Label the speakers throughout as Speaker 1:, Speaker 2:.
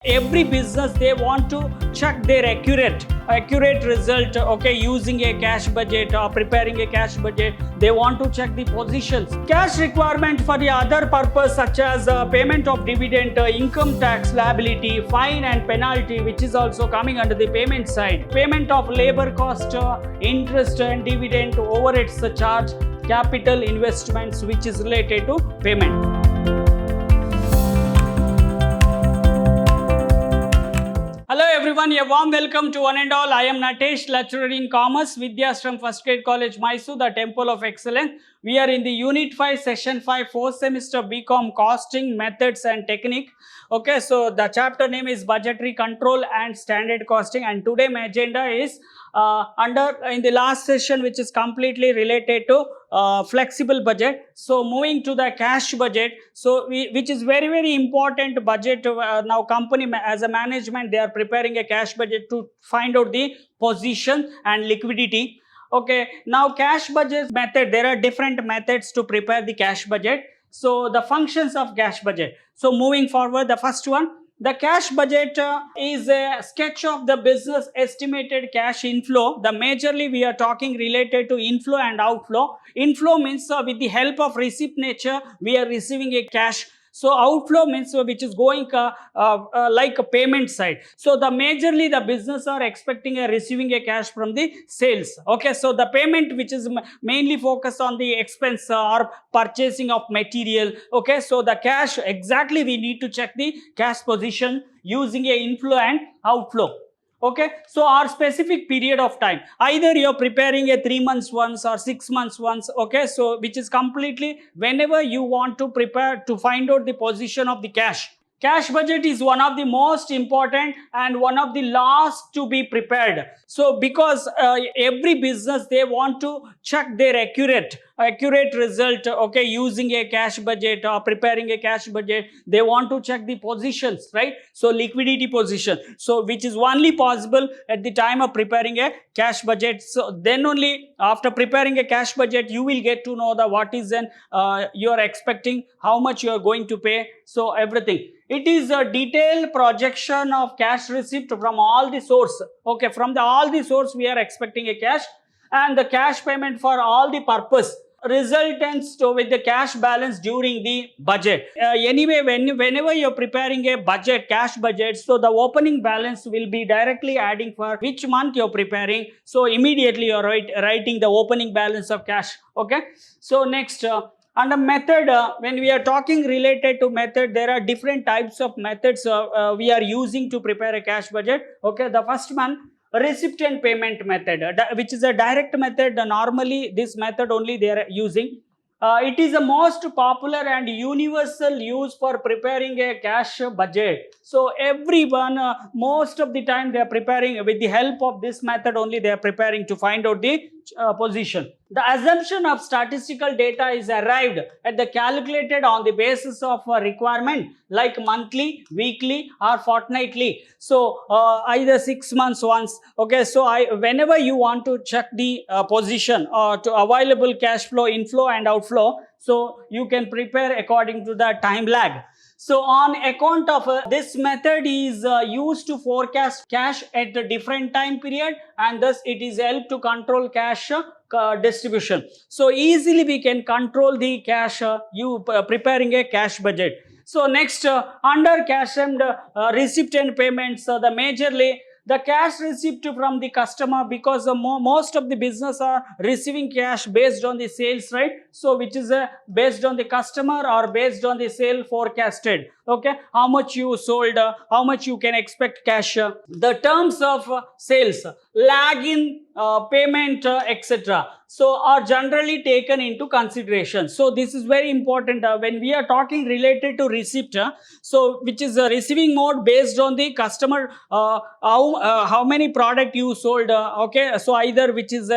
Speaker 1: Every business, they want to check their accurate result, okay, using a cash budget or preparing a cash budget. They want to check the positions, cash requirement for the other purpose, such as payment of dividend, income tax liability, fine and penalty, which is also coming under the payment side, payment of labor cost, interest and dividend, overheads charge, capital investments, which is related to payment. Hello everyone, a warm welcome to one and all. I am Natesh, lecturer in Commerce, Vidyashram First Grade College, Mysore, the Temple of Excellence. We are in the Unit 5, Session 5, 4th semester BCom Costing, Methods and Technique. Okay, so the chapter name is Budgetary Control and Standard Costing, and today my agenda is in the last session, which is completely related to flexible budget. So moving to the cash budget, so which is very important budget. Now company as a management, they are preparing a cash budget to find out the position and liquidity. Okay, now cash budget method, there are different methods to prepare the cash budget. So the functions of cash budget. So moving forward, the first one, the cash budget is a sketch of the business estimated cash inflow. The majorly we are talking related to inflow and outflow. Inflow means with the help of receipt nature, we are receiving a cash. So outflow means which is going like a payment side. So the majorly the business are expecting receiving a cash from the sales. Okay, so the payment which is mainly focused on the expense or purchasing of material. Okay, so the cash, exactly we need to check the cash position using a inflow and outflow. Okay, so our specific period of time, either you're preparing a 3 months once or 6 months once. Okay, so which is completely whenever you want to prepare to find out the position of the cash. Cash budget is one of the most important and one of the last to be prepared. So because every business, they want to check their accurate result, okay, using a cash budget or preparing a cash budget. They want to check the positions, right? So liquidity position, so which is only possible at the time of preparing a cash budget. So then only after preparing a cash budget, you will get to know the what is then you are expecting, how much you are going to pay, so everything. It is a detailed projection of cash receipt from all the source. Okay, from all the source we are expecting a cash, and the cash payment for all the purpose resultants to with the cash balance during the budget. Anyway, whenever you're preparing a budget, cash budget, so the opening balance will be directly adding for which month you're preparing. So immediately you're writing the opening balance of cash. Okay, so next. And a method, when we are talking related to method, there are different types of methods we are using to prepare a cash budget. Okay, the first one, recipient payment method, which is a direct method. Normally this method only they are using. It is the most popular and universal use for preparing a cash budget. So everyone, most of the time they are preparing with the help of this method only, they are preparing to find out the position. The assumption of statistical data is arrived at the calculated on the basis of a requirement like monthly, weekly or fortnightly. So either 6 months once. Okay, so whenever you want to check the position to available cash flow, inflow and outflow, so you can prepare according to the time lag. So on account of this method is used to forecast cash at a different time period, and thus it is help to control cash distribution. So easily we can control the cash preparing a cash budget. So next, under cash and recipient payments, the majorly the cash received from the customer, because most of the business are receiving cash based on the sales, right? So which is based on the customer or based on the sale forecasted. Okay, how much you sold, how much you can expect cash. The terms of sales, lag in payment, etc. So are generally taken into consideration. So this is very important when we are talking related to receipt. So which is receiving mode based on the customer, how many product you sold. Okay, so either which is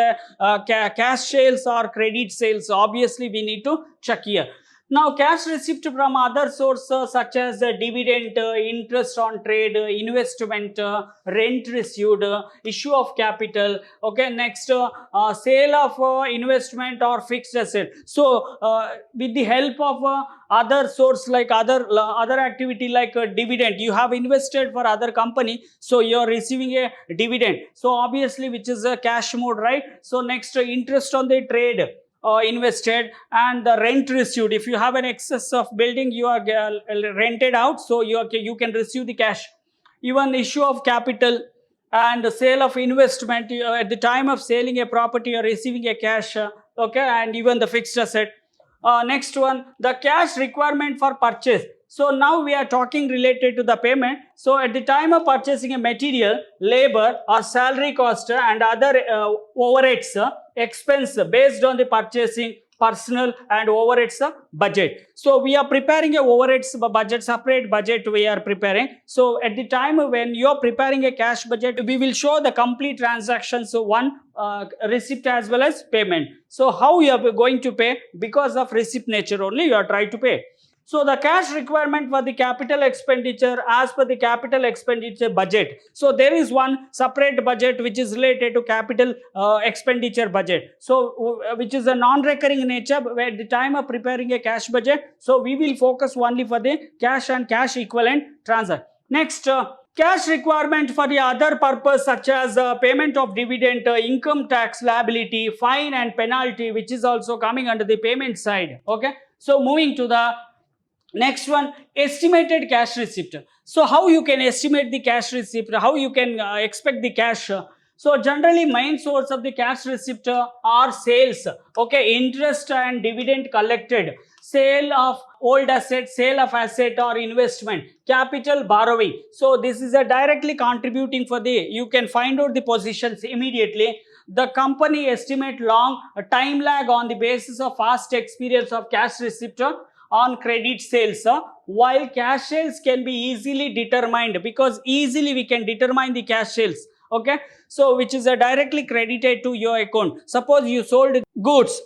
Speaker 1: cash sales or credit sales. Obviously we need to check here. Now, cash received from other sources such as dividend, interest on trade, investment, rent received, issue of capital. Okay, next sale of investment or fixed asset. So, with the help of other source like other activity like dividend, you have invested for other company, so you are receiving a dividend. So obviously, which is a cash mode, right? So next, interest on the trade invested, and the rent received. If you have an excess of building, you are rented out, so you can receive the cash. Even issue of capital and the sale of investment, at the time of selling a property, you are receiving a cash. Okay, and even the fixed asset. Next one, the cash requirement for purchase. So now we are talking related to the payment. So at the time of purchasing a material, labor or salary cost and other overheads expense based on the purchasing personal and overheads budget. So we are preparing a overheads budget, separate budget we are preparing. So at the time when you are preparing a cash budget, we will show the complete transactions. So one receipt as well as payment. So how you are going to pay? Because of receipt nature only you are trying to pay. So the cash requirement for the capital expenditure as per the capital expenditure budget. So there is one separate budget which is related to capital expenditure budget. So which is a non-recurring nature at the time of preparing a cash budget. So we will focus only for the cash and cash equivalent transaction. Next, cash requirement for the other purpose such as payment of dividend, income tax liability, fine and penalty, which is also coming under the payment side. Okay. So moving to the next one, estimated cash receipt. So how you can estimate the cash receipt? How you can expect the cash? So generally main source of the cash receipt are sales. Okay, interest and dividend collected, sale of old asset, sale of asset or investment, capital borrowing. So this is a directly contributing for the, you can find out the positions immediately. The company estimate long time lag on the basis of past experience of cash receipt on credit sales, while cash sales can be easily determined, because easily we can determine the cash sales. Okay, so which is directly credited to your account. Suppose you sold goods,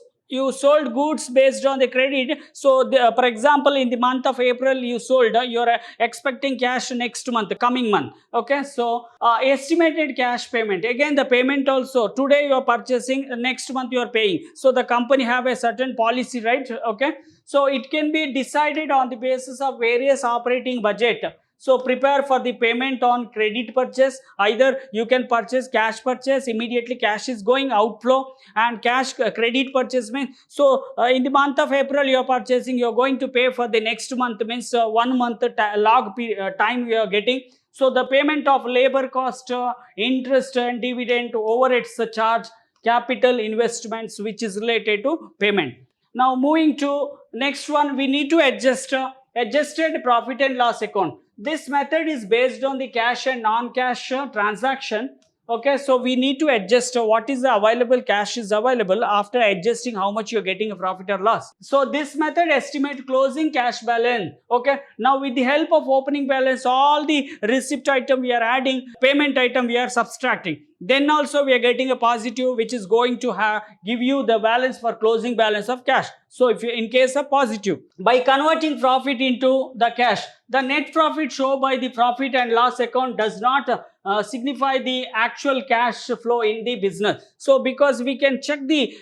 Speaker 1: based on the credit. So for example, in the month of April you sold, you are expecting cash next month, coming month. Okay, so estimated cash payment, again the payment also, today you are purchasing, next month you are paying. So the company have a certain policy, right? Okay, so it can be decided on the basis of various operating budget. So prepare for the payment on credit purchase. Either you can purchase cash purchase, immediately cash is going outflow, and cash credit purchase means, so in the month of April you are purchasing, you are going to pay for the next month, means 1 month time you are getting. So the payment of labor cost, interest and dividend, overheads charge, capital investments, which is related to payment. Now moving to next one, we need to adjust adjusted profit and loss account. This method is based on the cash and non-cash transaction. Okay, so we need to adjust what is the available cash is available after adjusting how much you're getting a profit or loss. So this method estimate closing cash balance. Okay, now with the help of opening balance, all the receipt item we are adding, payment item we are subtracting. Then also we are getting a positive, which is going to give you the balance for closing balance of cash. So if you, in case of positive, by converting profit into the cash, the net profit shown by the profit and loss account does not signify the actual cash flow in the business. So because we can check the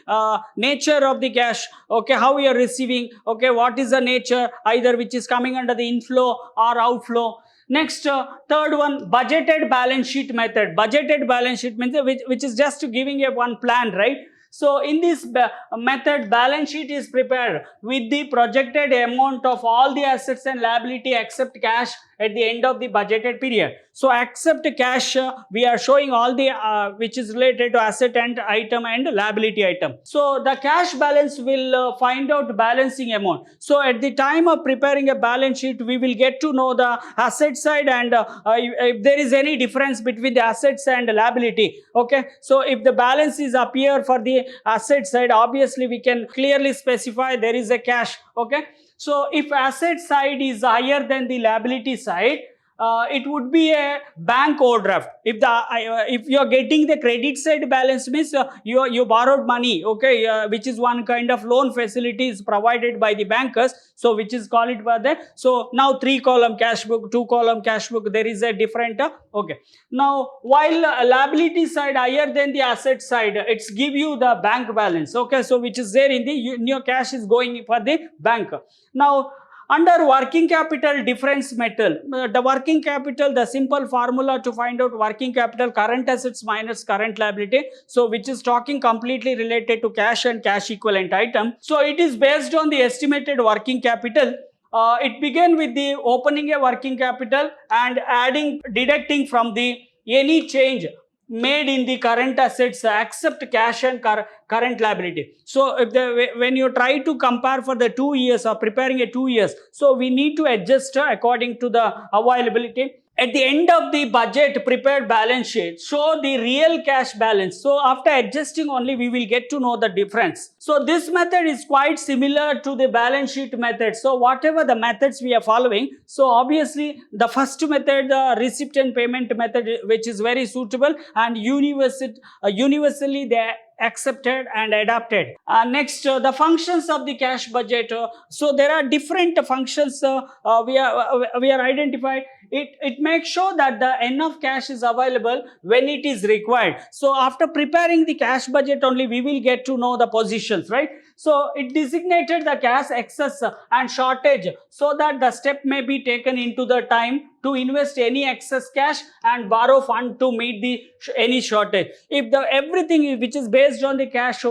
Speaker 1: nature of the cash, okay, how we are receiving, okay, what is the nature, either which is coming under the inflow or outflow. Next, third one, budgeted balance sheet method. Budgeted balance sheet means which is just giving a one plan, right? So in this method, balance sheet is prepared with the projected amount of all the assets and liability except cash at the end of the budgeted period. So except cash, we are showing all the which is related to asset and item and liability item. So the cash balance will find out balancing amount. So at the time of preparing a balance sheet, we will get to know the asset side and if there is any difference between the assets and liability. Okay, so if the balance is appear for the asset side, obviously we can clearly specify there is a cash. Okay, so if asset side is higher than the liability side, it would be a bank overdraft. If you are getting the credit side balance means you borrowed money, okay, which is one kind of loan facility is provided by the bankers. So which is called it by the, so now 3-column cash book, 2-column cash book, there is a different okay. Now while liability side higher than the asset side, it's give you the bank balance, okay, so which is there in the your cash is going for the bank. Now under working capital difference method, the working capital, the simple formula to find out working capital, current assets minus current liability, so which is talking completely related to cash and cash equivalent item. So it is based on the estimated working capital. It began with the opening a working capital and deducting from the any change made in the current assets except cash and current liability. So if when you try to compare for the 2 years or preparing a 2 years, so we need to adjust according to the availability. At the end of the budget prepared balance sheet, show the real cash balance. So after adjusting only we will get to know the difference. So this method is quite similar to the balance sheet method. So whatever the methods we are following, so obviously the first method, the receipt and payment method, which is very suitable and universally they accepted and adapted. Next, the functions of the cash budget. So there are different functions we are identified. It makes sure that the enough cash is available when it is required. So after preparing the cash budget only we will get to know the positions, right? So it designated the cash excess and shortage so that the step may be taken into the time to invest any excess cash and borrow fund to meet the any shortage. If the everything which is based on the cash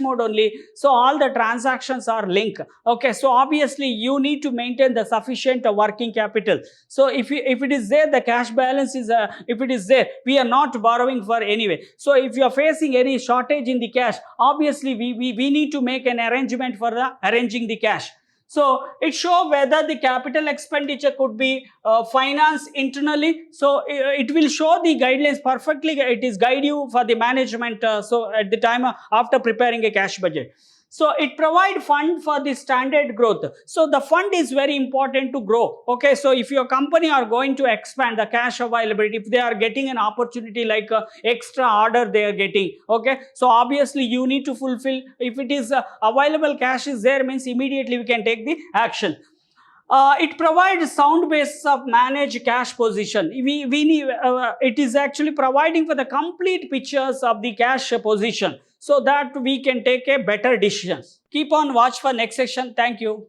Speaker 1: mode only, so all the transactions are linked, okay, so obviously you need to maintain the sufficient working capital. So if it is there, the cash balance is if it is there, we are not borrowing for anyway. So if you are facing any shortage in the cash, obviously we need to make an arrangement for the arranging the cash. So it shows whether the capital expenditure could be financed internally. So it will show the guidelines perfectly. It is guide you for the management. So at the time after preparing a cash budget. So it provide fund for the standard growth. So the fund is very important to grow. Okay, so if your company are going to expand the cash availability, if they are getting an opportunity like extra order they are getting, okay, so obviously you need to fulfill. If it is available cash is there, means immediately we can take the action. It provides sound basis of manage cash position. We need, it is actually providing for the complete pictures of the cash position so that we can take a better decisions. Keep on watch for next section. Thank you.